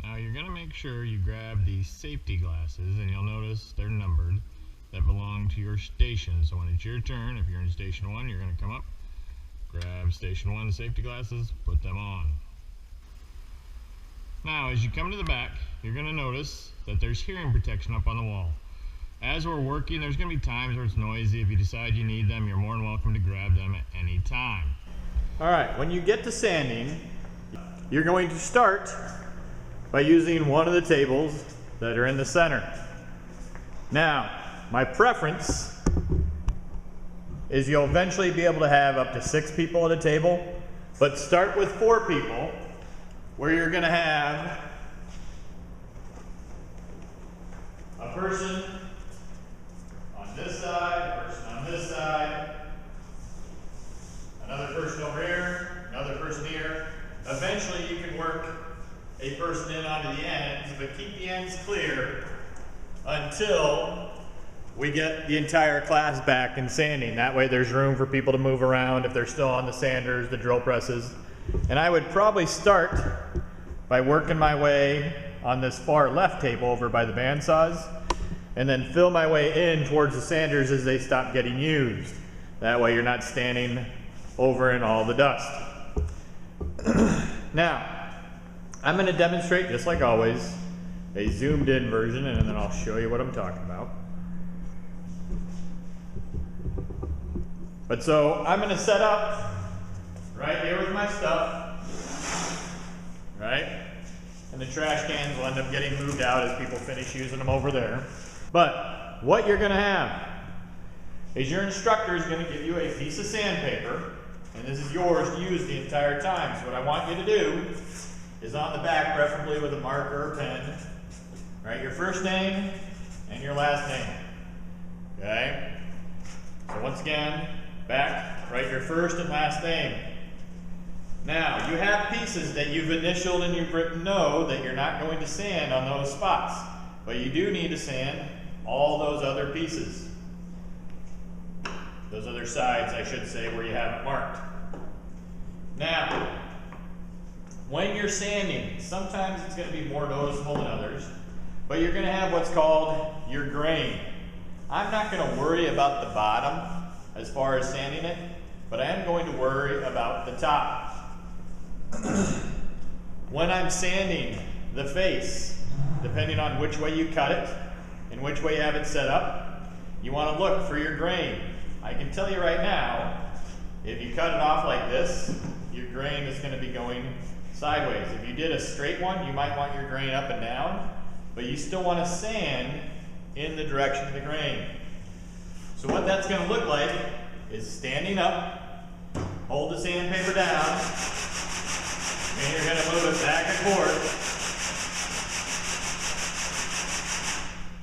Now you're going to make sure you grab these safety glasses, and you'll notice they're numbered, that belong to your station. So when it's your turn, if you're in station 1, you're going to come up, grab station 1 safety glasses, put them on. Now as you come to the back, you're going to notice that there's hearing protection up on the wall. As we're working, there's going to be times where it's noisy. If you decide you need them, you're more than welcome to grab them at any time. Alright, when you get to sanding, you're going to start by using one of the tables that are in the center. Now, my preference is you'll eventually be able to have up to 6 people at a table, but start with 4 people, where you're going to have a person on this side, a person on this side, another person over here, another person here. Eventually you can work a person in onto the ends, but keep the ends clear until we get the entire class back in sanding. That way there's room for people to move around if they're still on the sanders, the drill presses. And I would probably start by working my way on this far left table over by the bandsaws, and then fill my way in towards the sanders as they stop getting used. That way you're not standing over in all the dust. Now, I'm going to demonstrate, just like always, a zoomed in version, and then I'll show you what I'm talking about. But so I'm going to set up right here with my stuff, right? And the trash cans will end up getting moved out as people finish using them over there. But what you're going to have is your instructor is going to give you a piece of sandpaper, and this is yours to use the entire time. So what I want you to do is on the back, preferably with a marker or pen, write your first name and your last name. Okay? So once again, back, write your first and last name. Now, you have pieces that you've initialed and you've written no that you're not going to sand on those spots. But you do need to sand all those other pieces. Those other sides, I should say, where you haven't marked. Now, when you're sanding, sometimes it's going to be more noticeable than others, but you're going to have what's called your grain. I'm not going to worry about the bottom as far as sanding it, but I am going to worry about the top. When I'm sanding the face, depending on which way you cut it and which way you have it set up, you want to look for your grain. I can tell you right now, if you cut it off like this, your grain is going to be going sideways. If you did a straight one, you might want your grain up and down, but you still want to sand in the direction of the grain. So what that's going to look like is standing up, hold the sandpaper down, and you're going to move it back and forth,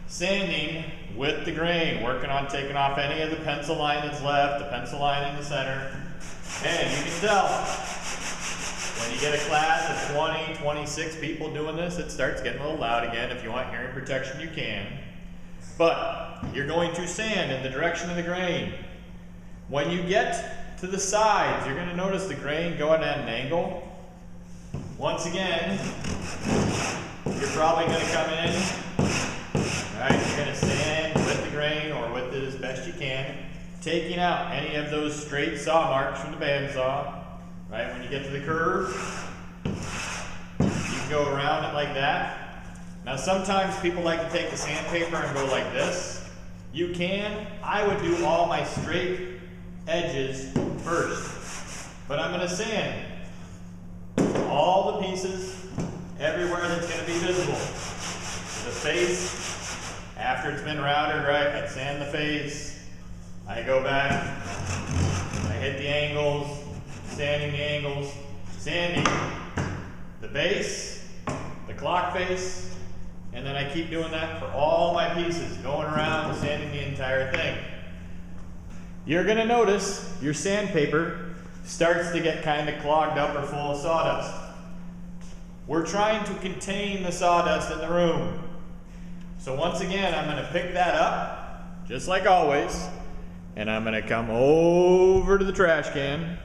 sanding with the grain, working on taking off any of the pencil line that's left, the pencil line in the center. And you can tell, when you get a class of 20, 26 people doing this, it starts getting a little loud again. If you want hearing protection, you can. But you're going to sand in the direction of the grain. When you get to the sides, you're going to notice the grain going at an angle. Once again, you're probably going to come in, right? You're going to sand with the grain or with it as best you can, taking out any of those straight saw marks from the bandsaw. Right, when you get to the curve, you can go around it like that. Now sometimes people like to take the sandpaper and go like this. You can. I would do all my straight edges first. But I'm going to sand all the pieces everywhere that's going to be visible. The face, after it's been routed, right, I sand the face. I go back, I hit the angles, sanding the angles, sanding the base, the clock face, and then I keep doing that for all my pieces, going around and sanding the entire thing. You're going to notice your sandpaper starts to get kind of clogged up or full of sawdust. We're trying to contain the sawdust in the room. So once again, I'm going to pick that up, just like always, and I'm going to come over to the trash can,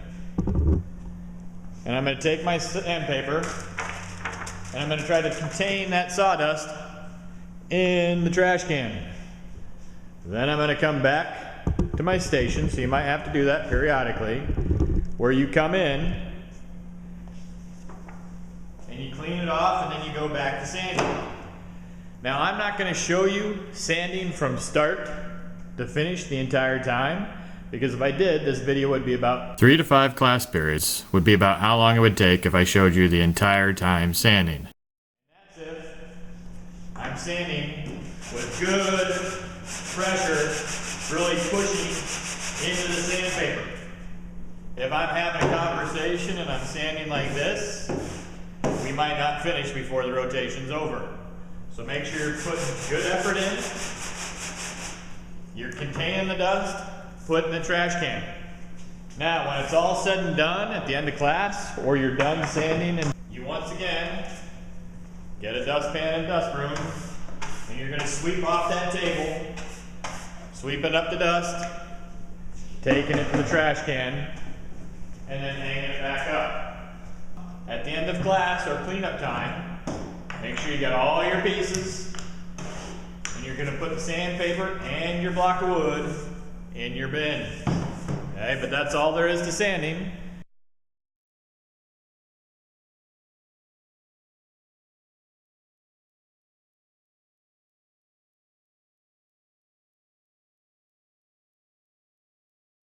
and I'm going to take my sandpaper, And I'm going to try to contain that sawdust in the trash can. Then I'm going to come back to my station, so you might have to do that periodically, where you come in and you clean it off and then you go back to sanding. Now I'm not going to show you sanding from start to finish the entire time, because if I did, this video would be about 3 to 5 class periods would be about how long it would take if I showed you the entire time sanding. That's if I'm sanding with good pressure, really pushing into the sandpaper. If I'm having a conversation and I'm sanding like this, we might not finish before the rotation's over. So make sure you're putting good effort in. You're containing the dust, put in the trash can. Now, when it's all said and done at the end of class, or you're done sanding, and you once again get a dustpan and dust broom, and you're going to sweep off that table, sweeping up the dust, taking it to the trash can, and then hanging it back up. At the end of class or cleanup time, make sure you got all your pieces, and you're going to put the sandpaper and your block of wood in your bin. Okay, but that's all there is to sanding.